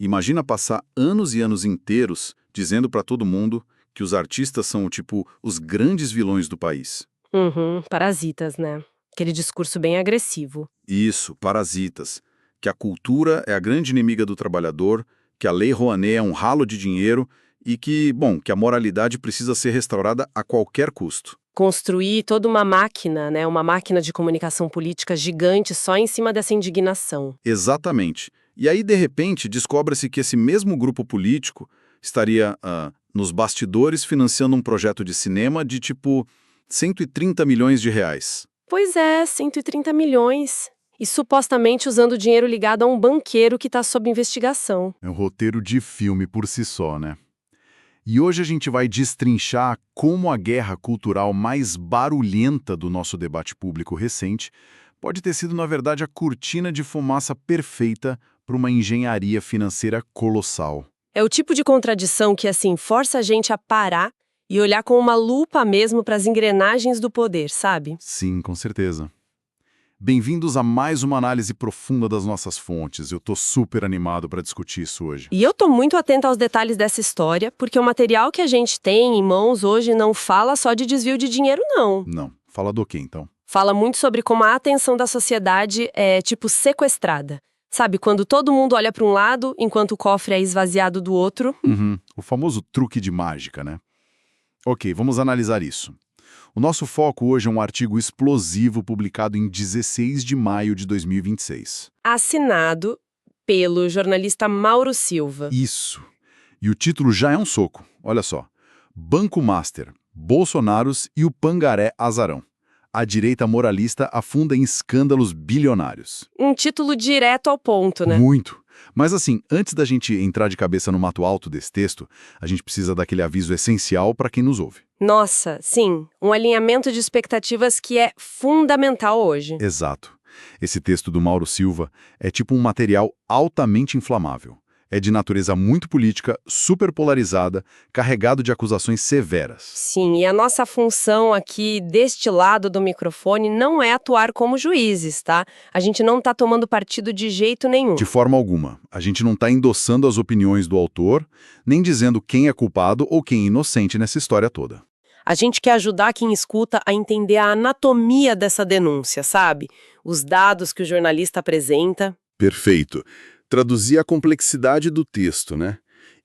Imagina passar anos e anos inteiros dizendo para todo mundo que os artistas são, tipo, os grandes vilões do país. Uhum, parasitas, né? Aquele discurso bem agressivo. Isso, parasitas. Que a cultura é a grande inimiga do trabalhador, que a Lei Rouanet é um ralo de dinheiro e que, bom, que a moralidade precisa ser restaurada a qualquer custo. Construir toda uma máquina, né? Uma máquina de comunicação política gigante só em cima dessa indignação. Exatamente. E aí, de repente, descobre-se que esse mesmo grupo político estaria nos bastidores financiando um projeto de cinema de tipo 130 milhões de reais. Pois é, 130 milhões. E supostamente usando dinheiro ligado a um banqueiro que está sob investigação. É um roteiro de filme por si só, né? E hoje a gente vai destrinchar como a guerra cultural mais barulhenta do nosso debate público recente pode ter sido, na verdade, a cortina de fumaça perfeita para uma engenharia financeira colossal. É o tipo de contradição que, assim, força a gente a parar e olhar com uma lupa mesmo para as engrenagens do poder, sabe? Sim, com certeza. Bem-vindos a mais uma análise profunda das nossas fontes. Eu tô super animado para discutir isso hoje. E eu tô muito atenta aos detalhes dessa história, porque o material que a gente tem em mãos hoje não fala só de desvio de dinheiro, não. Não. Fala do quê, então? Fala muito sobre como a atenção da sociedade é, tipo, sequestrada. Sabe, quando todo mundo olha para um lado, enquanto o cofre é esvaziado do outro. O famoso truque de mágica, né? Ok, vamos analisar isso. O nosso foco hoje é um artigo explosivo publicado em 16 de maio de 2026. Assinado pelo jornalista Mauro Silva. Isso. E o título já é um soco. Olha só. Banco Master, Bolsonaros e o Pangaré Azarão. A direita moralista afunda em escândalos bilionários. Um título direto ao ponto, né? Muito. Mas assim, antes da gente entrar de cabeça no mato alto desse texto, a gente precisa daquele aviso essencial para quem nos ouve. Nossa, sim, um alinhamento de expectativas que é fundamental hoje. Exato. Esse texto do Mauro Silva é tipo um material altamente inflamável. É de natureza muito política, super polarizada, carregado de acusações severas. Sim, e a nossa função aqui deste lado do microfone não é atuar como juízes, tá? A gente não tá tomando partido de jeito nenhum. De forma alguma. A gente não está endossando as opiniões do autor, nem dizendo quem é culpado ou quem é inocente nessa história toda. A gente quer ajudar quem escuta a entender a anatomia dessa denúncia, sabe? Os dados que o jornalista apresenta. Perfeito. Traduzir a complexidade do texto, né?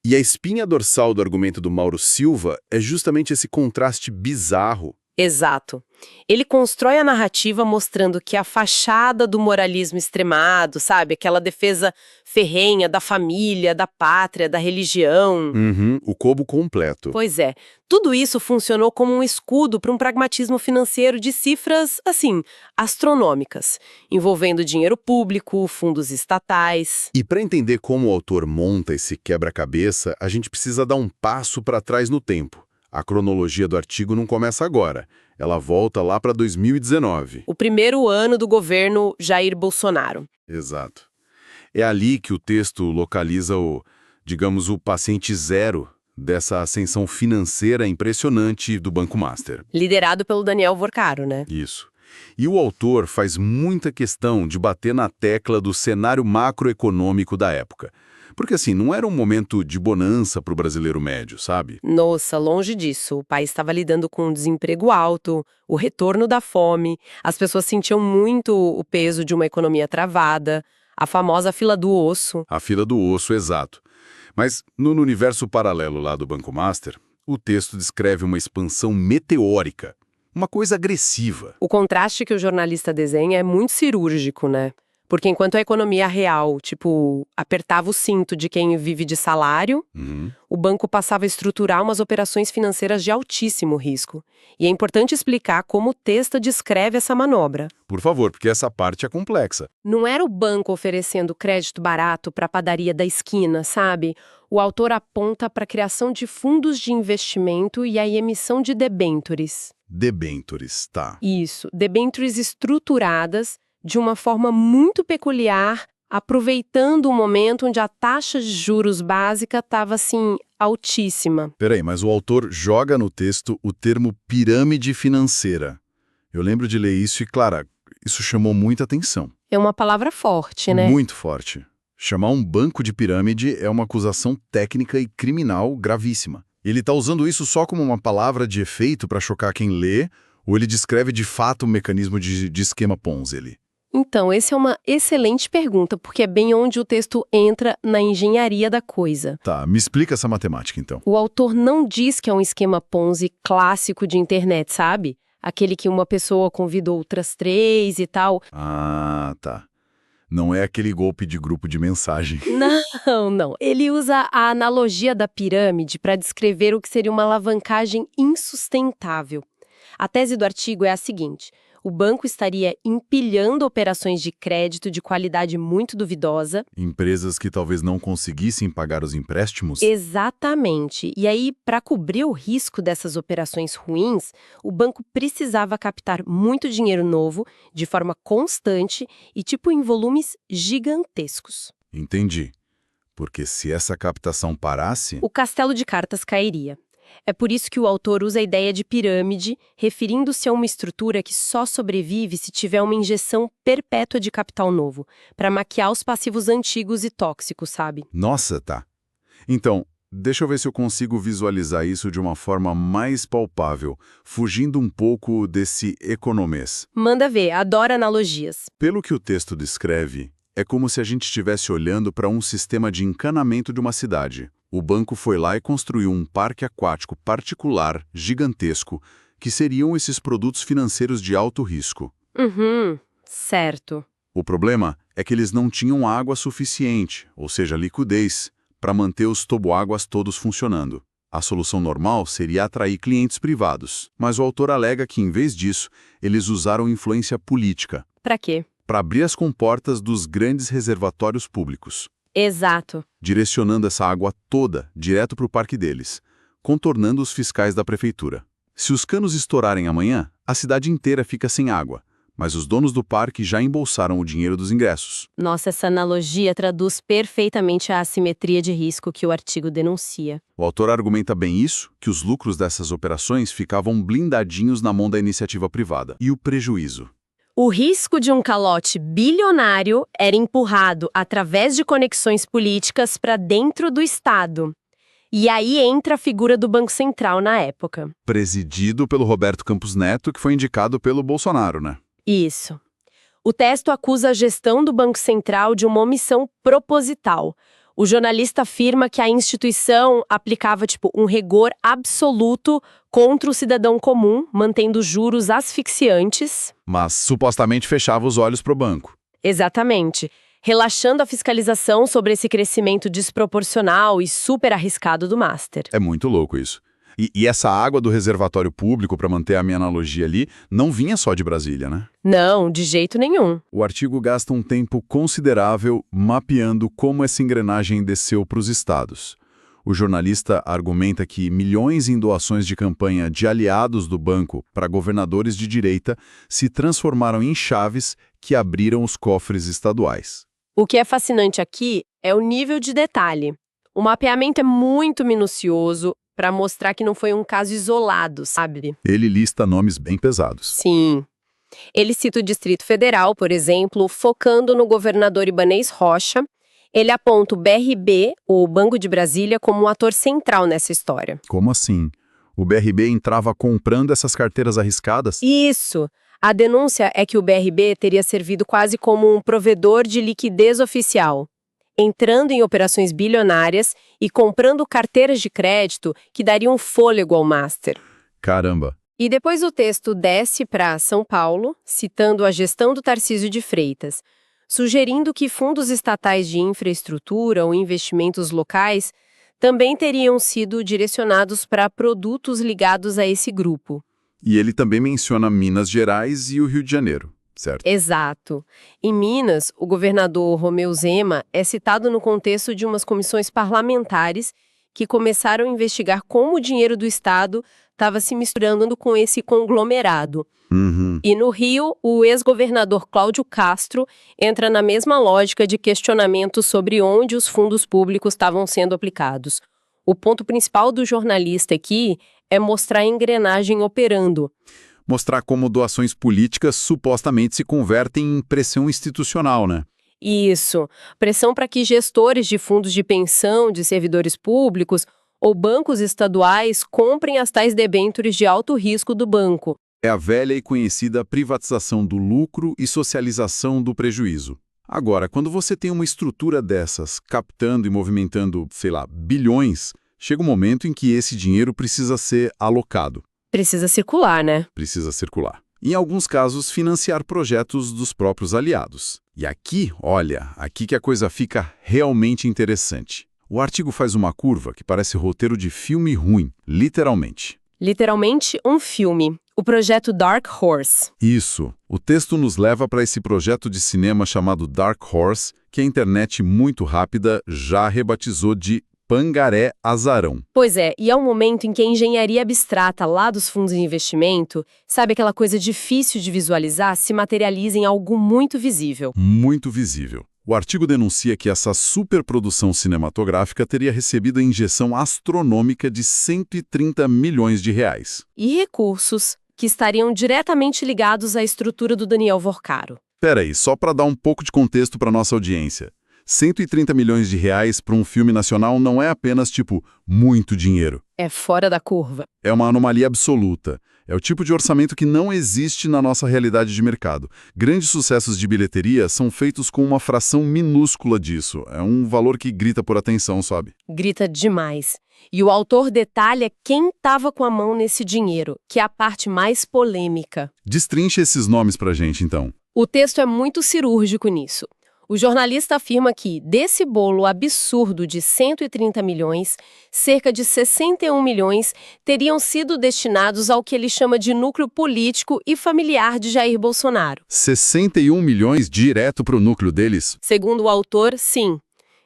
E a espinha dorsal do argumento do Mauro Silva é justamente esse contraste bizarro. Exato. Ele constrói a narrativa mostrando que a fachada do moralismo extremado, sabe? Aquela defesa ferrenha da família, da pátria, da religião. O combo completo. Pois é. Tudo isso funcionou como um escudo para um pragmatismo financeiro de cifras, assim, astronômicas, envolvendo dinheiro público, fundos estatais. E para entender como o autor monta esse quebra-cabeça, a gente precisa dar um passo para trás no tempo. A cronologia do artigo não começa agora. Ela volta lá para 2019. O primeiro ano do governo Jair Bolsonaro. Exato. É ali que o texto localiza digamos, o paciente zero dessa ascensão financeira impressionante do Banco Master. Liderado pelo Daniel Vorcaro, né? Isso. E o autor faz muita questão de bater na tecla do cenário macroeconômico da época. Porque, assim, não era um momento de bonança para o brasileiro médio, sabe? Nossa, longe disso. O país estava lidando com um desemprego alto, o retorno da fome, as pessoas sentiam muito o peso de uma economia travada, a famosa fila do osso. A fila do osso, exato. Mas, no universo paralelo lá do Banco Master, o texto descreve uma expansão meteórica, uma coisa agressiva. O contraste que o jornalista desenha é muito cirúrgico, né? Porque enquanto a economia real, tipo, apertava o cinto de quem vive de salário, o banco passava a estruturar umas operações financeiras de altíssimo risco. E é importante explicar como o texto descreve essa manobra. Por favor, porque essa parte é complexa. Não era o banco oferecendo crédito barato para a padaria da esquina, sabe? O autor aponta para a criação de fundos de investimento e a emissão de debêntures. Debêntures, tá. Isso, debêntures estruturadas de uma forma muito peculiar, aproveitando o momento onde a taxa de juros básica estava, assim, altíssima. Peraí, mas o autor joga no texto o termo pirâmide financeira. Eu lembro de ler isso e, Clara, isso chamou muita atenção. É uma palavra forte, né? Muito forte. Chamar um banco de pirâmide é uma acusação técnica e criminal gravíssima. Ele está usando isso só como uma palavra de efeito para chocar quem lê, ou ele descreve de fato o mecanismo de esquema Ponzi ali? Então, essa é uma excelente pergunta, porque é bem onde o texto entra na engenharia da coisa. Tá, me explica essa matemática então. O autor não diz que é um esquema Ponzi clássico de internet, sabe? Aquele que uma pessoa convida outras 3 e tal. Ah, tá. Não é aquele golpe de grupo de mensagem. Não, não. Ele usa a analogia da pirâmide para descrever o que seria uma alavancagem insustentável. A tese do artigo é a seguinte: o banco estaria empilhando operações de crédito de qualidade muito duvidosa. Empresas que talvez não conseguissem pagar os empréstimos? Exatamente. E aí, para cobrir o risco dessas operações ruins, o banco precisava captar muito dinheiro novo, de forma constante e tipo em volumes gigantescos. Entendi. Porque se essa captação parasse... O castelo de cartas cairia. É por isso que o autor usa a ideia de pirâmide, referindo-se a uma estrutura que só sobrevive se tiver uma injeção perpétua de capital novo, para maquiar os passivos antigos e tóxicos, sabe? Nossa, tá. Então, deixa eu ver se eu consigo visualizar isso de uma forma mais palpável, fugindo um pouco desse economês. Manda ver, adoro analogias. Pelo que o texto descreve, é como se a gente estivesse olhando para um sistema de encanamento de uma cidade. O banco foi lá e construiu um parque aquático particular, gigantesco, que seriam esses produtos financeiros de alto risco. Certo. O problema é que eles não tinham água suficiente, ou seja, liquidez, para manter os toboáguas todos funcionando. A solução normal seria atrair clientes privados, mas o autor alega que, em vez disso, eles usaram influência política. Para quê? Para abrir as comportas dos grandes reservatórios públicos. Exato. Direcionando essa água toda direto para o parque deles, contornando os fiscais da prefeitura. Se os canos estourarem amanhã, a cidade inteira fica sem água, mas os donos do parque já embolsaram o dinheiro dos ingressos. Nossa, essa analogia traduz perfeitamente a assimetria de risco que o artigo denuncia. O autor argumenta bem isso, que os lucros dessas operações ficavam blindadinhos na mão da iniciativa privada. E o prejuízo? O risco de um calote bilionário era empurrado através de conexões políticas para dentro do Estado. E aí entra a figura do Banco Central na época. Presidido pelo Roberto Campos Neto, que foi indicado pelo Bolsonaro, né? Isso. O texto acusa a gestão do Banco Central de uma omissão proposital. O jornalista afirma que a instituição aplicava, um rigor absoluto contra o cidadão comum, mantendo juros asfixiantes. Mas supostamente fechava os olhos para o banco. Exatamente. Relaxando a fiscalização sobre esse crescimento desproporcional e super arriscado do Master. É muito louco isso. E essa água do reservatório público, para manter a minha analogia ali, não vinha só de Brasília, né? Não, de jeito nenhum. O artigo gasta um tempo considerável mapeando como essa engrenagem desceu para os estados. O jornalista argumenta que milhões em doações de campanha de aliados do banco para governadores de direita se transformaram em chaves que abriram os cofres estaduais. O que é fascinante aqui é o nível de detalhe. O mapeamento é muito minucioso para mostrar que não foi um caso isolado, sabe? Ele lista nomes bem pesados. Sim. Ele cita o Distrito Federal, por exemplo, focando no governador Ibanez Rocha. Ele aponta o BRB, o Banco de Brasília, como um ator central nessa história. Como assim? O BRB entrava comprando essas carteiras arriscadas? Isso! A denúncia é que o BRB teria servido quase como um provedor de liquidez oficial, entrando em operações bilionárias e comprando carteiras de crédito que dariam fôlego ao Master. Caramba! E depois o texto desce para São Paulo, citando a gestão do Tarcísio de Freitas, sugerindo que fundos estatais de infraestrutura ou investimentos locais também teriam sido direcionados para produtos ligados a esse grupo. E ele também menciona Minas Gerais e o Rio de Janeiro, certo? Exato. Em Minas, o governador Romeu Zema é citado no contexto de umas comissões parlamentares que começaram a investigar como o dinheiro do Estado estava se misturando com esse conglomerado. E no Rio, o ex-governador Cláudio Castro entra na mesma lógica de questionamento sobre onde os fundos públicos estavam sendo aplicados. O ponto principal do jornalista aqui é mostrar a engrenagem operando. Mostrar como doações políticas supostamente se convertem em pressão institucional, né? Isso. Pressão para que gestores de fundos de pensão, de servidores públicos ou bancos estaduais comprem as tais debêntures de alto risco do banco. É a velha e conhecida privatização do lucro e socialização do prejuízo. Agora, quando você tem uma estrutura dessas, captando e movimentando, sei lá, bilhões, chega um momento em que esse dinheiro precisa ser alocado. Precisa circular, né? Precisa circular. Em alguns casos, financiar projetos dos próprios aliados. E aqui, olha, aqui que a coisa fica realmente interessante. O artigo faz uma curva que parece roteiro de filme ruim, literalmente. Literalmente um filme. O projeto Dark Horse. Isso. O texto nos leva para esse projeto de cinema chamado Dark Horse, que a internet muito rápida já rebatizou de Pangaré Azarão. Pois é, e é um momento em que a engenharia abstrata lá dos fundos de investimento, sabe aquela coisa difícil de visualizar, se materializa em algo muito visível. Muito visível. O artigo denuncia que essa superprodução cinematográfica teria recebido a injeção astronômica de 130 milhões de reais. E recursos que estariam diretamente ligados à estrutura do Daniel Vorcaro. Peraí, só para dar um pouco de contexto para nossa audiência. 130 milhões de reais para um filme nacional não é apenas, muito dinheiro. É fora da curva. É uma anomalia absoluta. É o tipo de orçamento que não existe na nossa realidade de mercado. Grandes sucessos de bilheteria são feitos com uma fração minúscula disso. É um valor que grita por atenção, sabe? Grita demais. E o autor detalha quem estava com a mão nesse dinheiro, que é a parte mais polêmica. Destrincha esses nomes pra gente, então. O texto é muito cirúrgico nisso. O jornalista afirma que, desse bolo absurdo de 130 milhões, cerca de 61 milhões teriam sido destinados ao que ele chama de núcleo político e familiar de Jair Bolsonaro. 61 milhões direto para o núcleo deles? Segundo o autor, sim.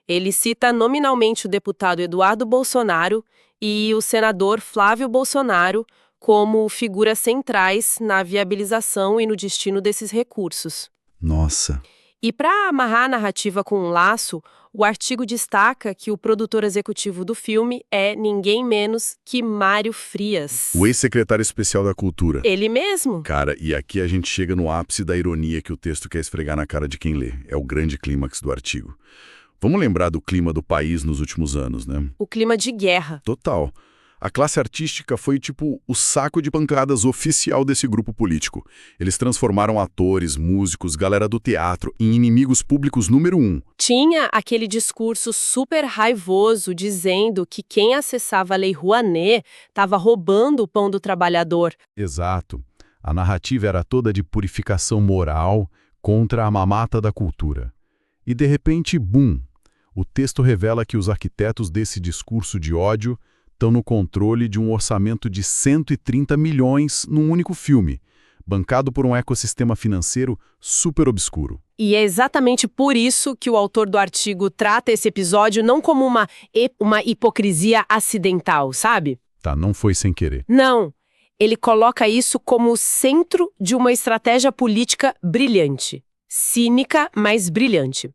Ele cita nominalmente o deputado Eduardo Bolsonaro e o senador Flávio Bolsonaro como figuras centrais na viabilização e no destino desses recursos. Nossa. E para amarrar a narrativa com um laço, o artigo destaca que o produtor executivo do filme é ninguém menos que Mário Frias. O ex-secretário especial da Cultura. Ele mesmo. Cara, e aqui a gente chega no ápice da ironia que o texto quer esfregar na cara de quem lê. É o grande clímax do artigo. Vamos lembrar do clima do país nos últimos anos, né? O clima de guerra. Total. A classe artística foi o saco de pancadas oficial desse grupo político. Eles transformaram atores, músicos, galera do teatro em inimigos públicos número 1. Tinha aquele discurso super raivoso dizendo que quem acessava a Lei Rouanet estava roubando o pão do trabalhador. Exato. A narrativa era toda de purificação moral contra a mamata da cultura. E de repente, bum! O texto revela que os arquitetos desse discurso de ódio estão no controle de um orçamento de 130 milhões num único filme, bancado por um ecossistema financeiro super obscuro. E é exatamente por isso que o autor do artigo trata esse episódio não como uma hipocrisia acidental, sabe? Tá, não foi sem querer. Não. Ele coloca isso como o centro de uma estratégia política brilhante. Cínica, mas brilhante.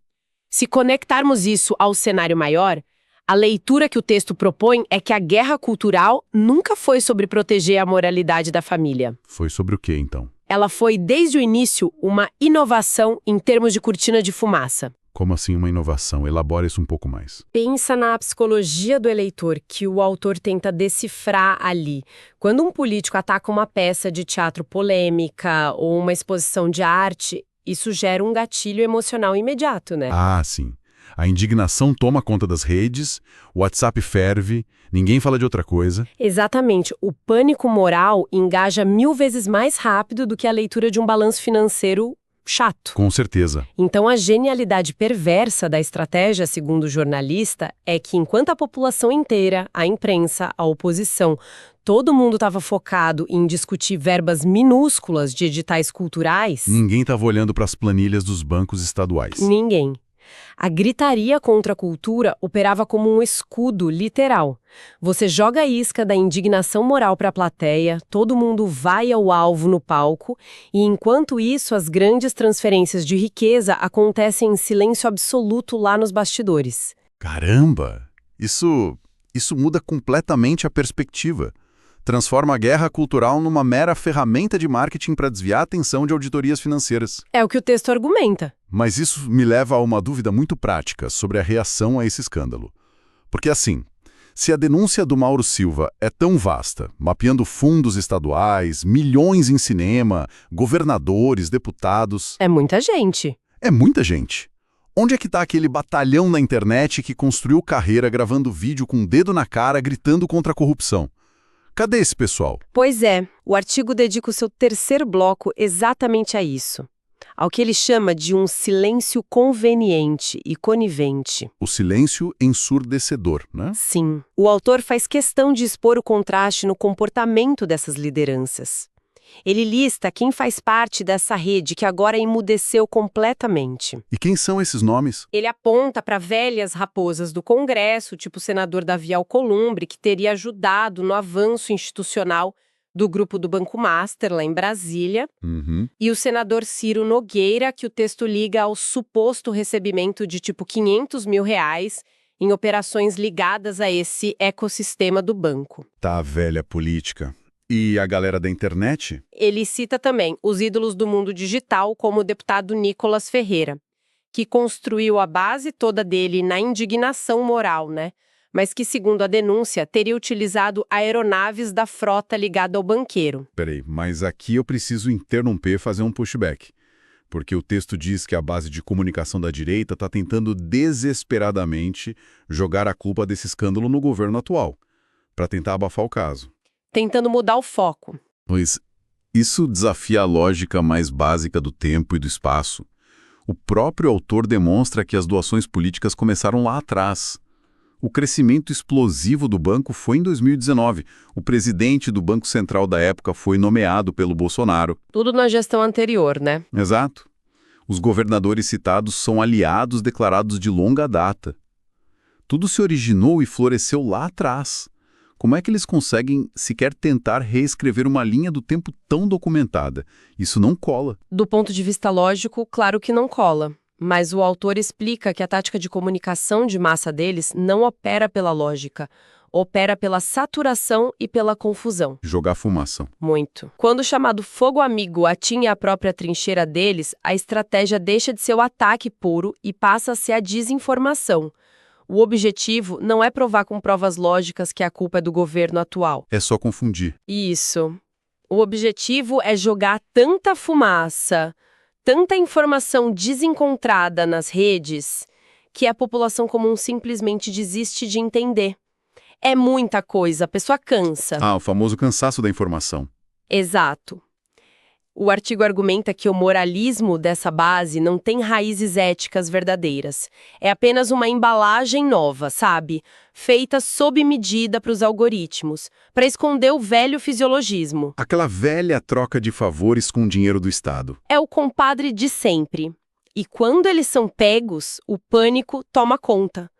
Se conectarmos isso ao cenário maior, a leitura que o texto propõe é que a guerra cultural nunca foi sobre proteger a moralidade da família. Foi sobre o quê, então? Ela foi, desde o início, uma inovação em termos de cortina de fumaça. Como assim uma inovação? Elabora isso um pouco mais. Pensa na psicologia do eleitor, que o autor tenta decifrar ali. Quando um político ataca uma peça de teatro polêmica ou uma exposição de arte, isso gera um gatilho emocional imediato, né? Ah, sim. A indignação toma conta das redes, o WhatsApp ferve, ninguém fala de outra coisa. Exatamente. O pânico moral engaja 1000 vezes mais rápido do que a leitura de um balanço financeiro chato. Com certeza. Então, a genialidade perversa da estratégia, segundo o jornalista, é que enquanto a população inteira, a imprensa, a oposição, todo mundo estava focado em discutir verbas minúsculas de editais culturais... Ninguém estava olhando para as planilhas dos bancos estaduais. Ninguém. A gritaria contra a cultura operava como um escudo literal. Você joga a isca da indignação moral para a plateia, todo mundo vai ao alvo no palco, e enquanto isso as grandes transferências de riqueza acontecem em silêncio absoluto lá nos bastidores. Caramba! Isso muda completamente a perspectiva. Transforma a guerra cultural numa mera ferramenta de marketing para desviar a atenção de auditorias financeiras. É o que o texto argumenta. Mas isso me leva a uma dúvida muito prática sobre a reação a esse escândalo. Porque assim, se a denúncia do Mauro Silva é tão vasta, mapeando fundos estaduais, milhões em cinema, governadores, deputados... É muita gente. É muita gente. Onde é que está aquele batalhão na internet que construiu carreira gravando vídeo com o dedo na cara, gritando contra a corrupção? Cadê esse pessoal? Pois é, o artigo dedica o seu terceiro bloco exatamente a isso. Ao que ele chama de um silêncio conveniente e conivente. O silêncio ensurdecedor, né? Sim. O autor faz questão de expor o contraste no comportamento dessas lideranças. Ele lista quem faz parte dessa rede que agora emudeceu completamente. E quem são esses nomes? Ele aponta para velhas raposas do Congresso, tipo o senador Davi Alcolumbre, que teria ajudado no avanço institucional do grupo do Banco Master, lá em Brasília, e o senador Ciro Nogueira, que o texto liga ao suposto recebimento de tipo R$500 mil em operações ligadas a esse ecossistema do banco. Tá, velha política. E a galera da internet? Ele cita também os ídolos do mundo digital, como o deputado Nicolas Ferreira, que construiu a base toda dele na indignação moral, né? Mas que, segundo a denúncia, teria utilizado aeronaves da frota ligada ao banqueiro. Peraí, mas aqui eu preciso interromper e fazer um pushback. Porque o texto diz que a base de comunicação da direita está tentando desesperadamente jogar a culpa desse escândalo no governo atual, para tentar abafar o caso. Tentando mudar o foco. Pois isso desafia a lógica mais básica do tempo e do espaço. O próprio autor demonstra que as doações políticas começaram lá atrás. O crescimento explosivo do banco foi em 2019. O presidente do Banco Central da época foi nomeado pelo Bolsonaro. Tudo na gestão anterior, né? Exato. Os governadores citados são aliados declarados de longa data. Tudo se originou e floresceu lá atrás. Como é que eles conseguem sequer tentar reescrever uma linha do tempo tão documentada? Isso não cola. Do ponto de vista lógico, claro que não cola. Mas o autor explica que a tática de comunicação de massa deles não opera pela lógica, opera pela saturação e pela confusão. Jogar fumaça. Muito. Quando o chamado fogo amigo atinge a própria trincheira deles, a estratégia deixa de ser o ataque puro e passa a ser a desinformação. O objetivo não é provar com provas lógicas que a culpa é do governo atual. É só confundir. Isso. O objetivo é jogar tanta fumaça, tanta informação desencontrada nas redes, que a população comum simplesmente desiste de entender. É muita coisa, a pessoa cansa. Ah, o famoso cansaço da informação. Exato. O artigo argumenta que o moralismo dessa base não tem raízes éticas verdadeiras. É apenas uma embalagem nova, sabe? Feita sob medida para os algoritmos, para esconder o velho fisiologismo. Aquela velha troca de favores com o dinheiro do Estado. É o compadre de sempre. E quando eles são pegos, o pânico toma conta.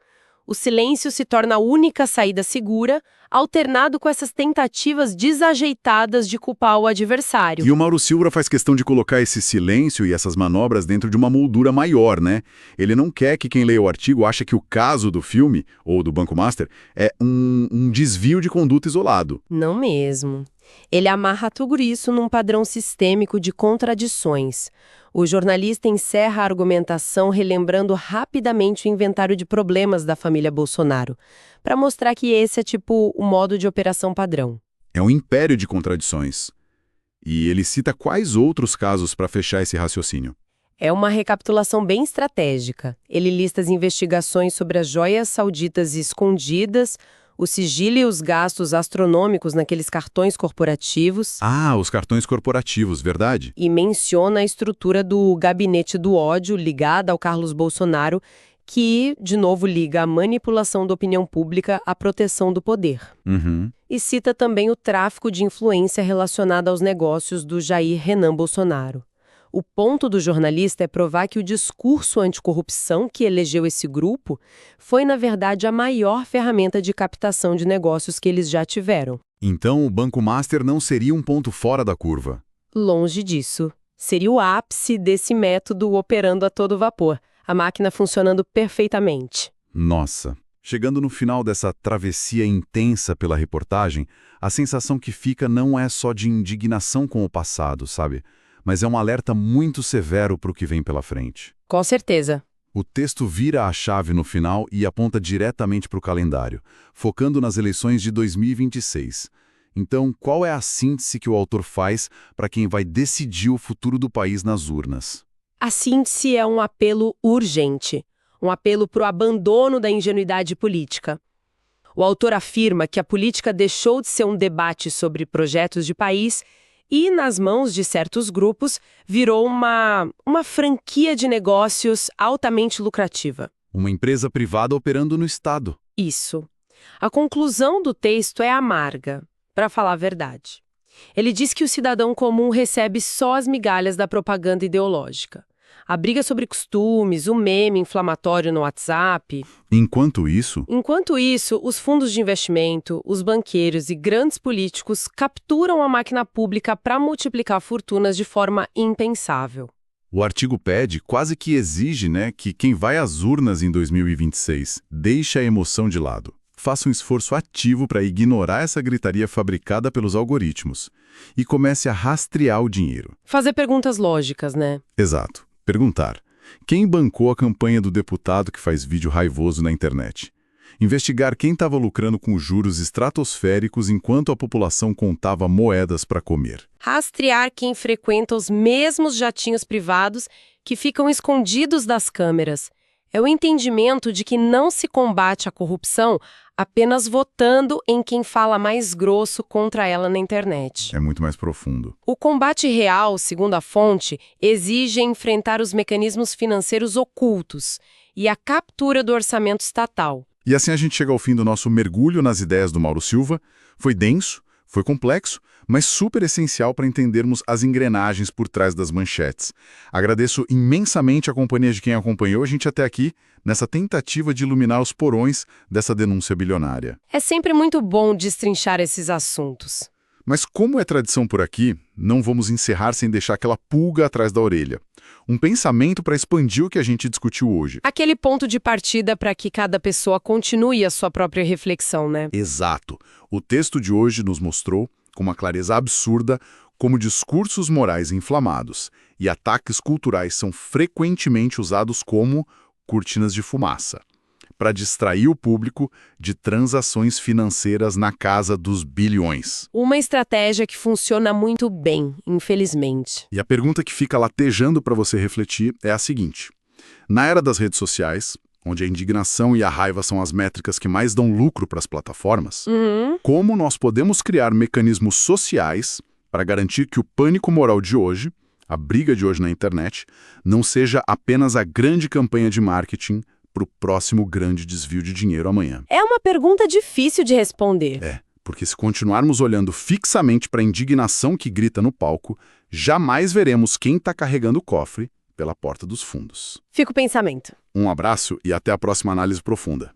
O silêncio se torna a única saída segura, alternado com essas tentativas desajeitadas de culpar o adversário. E o Mauro Silva faz questão de colocar esse silêncio e essas manobras dentro de uma moldura maior, né? Ele não quer que quem leia o artigo ache que o caso do filme, ou do Banco Master, é um desvio de conduta isolado. Não mesmo. Ele amarra tudo isso num padrão sistêmico de contradições. O jornalista encerra a argumentação relembrando rapidamente o inventário de problemas da família Bolsonaro, para mostrar que esse é tipo o modo de operação padrão. É um império de contradições. E ele cita quais outros casos para fechar esse raciocínio? É uma recapitulação bem estratégica. Ele lista as investigações sobre as joias sauditas escondidas, o sigilo e os gastos astronômicos naqueles cartões corporativos. Ah, os cartões corporativos, verdade? E menciona a estrutura do gabinete do ódio ligada ao Carlos Bolsonaro, que, de novo, liga a manipulação da opinião pública à proteção do poder. E cita também o tráfico de influência relacionado aos negócios do Jair Renan Bolsonaro. O ponto do jornalista é provar que o discurso anticorrupção que elegeu esse grupo foi, na verdade, a maior ferramenta de captação de negócios que eles já tiveram. Então, o Banco Master não seria um ponto fora da curva? Longe disso. Seria o ápice desse método operando a todo vapor, a máquina funcionando perfeitamente. Nossa, Chegando no final dessa travessia intensa pela reportagem, a sensação que fica não é só de indignação com o passado, sabe? Mas é um alerta muito severo para o que vem pela frente. Com certeza. O texto vira a chave no final e aponta diretamente para o calendário, focando nas eleições de 2026. Então, qual é a síntese que o autor faz para quem vai decidir o futuro do país nas urnas? A síntese é um apelo urgente, um apelo para o abandono da ingenuidade política. O autor afirma que a política deixou de ser um debate sobre projetos de país e, nas mãos de certos grupos, virou uma franquia de negócios altamente lucrativa. Uma empresa privada operando no Estado. Isso. A conclusão do texto é amarga, para falar a verdade. Ele diz que o cidadão comum recebe só as migalhas da propaganda ideológica. A briga sobre costumes, o meme inflamatório no WhatsApp. Enquanto isso, Os fundos de investimento, os banqueiros e grandes políticos capturam a máquina pública para multiplicar fortunas de forma impensável. o artigo pede, quase que exige, que quem vai às urnas em 2026 deixe a emoção de lado. Faça um esforço ativo para ignorar essa gritaria fabricada pelos algoritmos e comece a rastrear o dinheiro. Fazer perguntas lógicas, né? Exato. Perguntar: quem bancou a campanha do deputado que faz vídeo raivoso na internet? Investigar quem estava lucrando com juros estratosféricos enquanto a população contava moedas para comer. Rastrear quem frequenta os mesmos jatinhos privados que ficam escondidos das câmeras. É o entendimento de que não se combate a corrupção apenas votando em quem fala mais grosso contra ela na internet. É muito mais profundo. O combate real, segundo a fonte, exige enfrentar os mecanismos financeiros ocultos e a captura do orçamento estatal. E assim a gente chega ao fim do nosso mergulho nas ideias do Mauro Silva. Foi denso, foi complexo, mas super essencial para entendermos as engrenagens por trás das manchetes. Agradeço imensamente a companhia de quem acompanhou a gente até aqui, nessa tentativa de iluminar os porões dessa denúncia bilionária. É sempre muito bom destrinchar esses assuntos. Mas como é tradição por aqui, não vamos encerrar sem deixar aquela pulga atrás da orelha. Um pensamento para expandir o que a gente discutiu hoje. Aquele ponto de partida para que cada pessoa continue a sua própria reflexão, né? Exato. O texto de hoje nos mostrou, com uma clareza absurda, como discursos morais inflamados e ataques culturais são frequentemente usados como cortinas de fumaça, para distrair o público de transações financeiras na casa dos bilhões. Uma estratégia que funciona muito bem, infelizmente. E a pergunta que fica latejando para você refletir é a seguinte: na era das redes sociais, onde a indignação e a raiva são as métricas que mais dão lucro para as plataformas, como nós podemos criar mecanismos sociais para garantir que o pânico moral de hoje, a briga de hoje na internet, não seja apenas a grande campanha de marketing para o próximo grande desvio de dinheiro amanhã? É uma pergunta difícil de responder. Porque se continuarmos olhando fixamente para a indignação que grita no palco, jamais veremos quem está carregando o cofre pela porta dos fundos. Fica o pensamento. Um abraço e até a próxima análise profunda.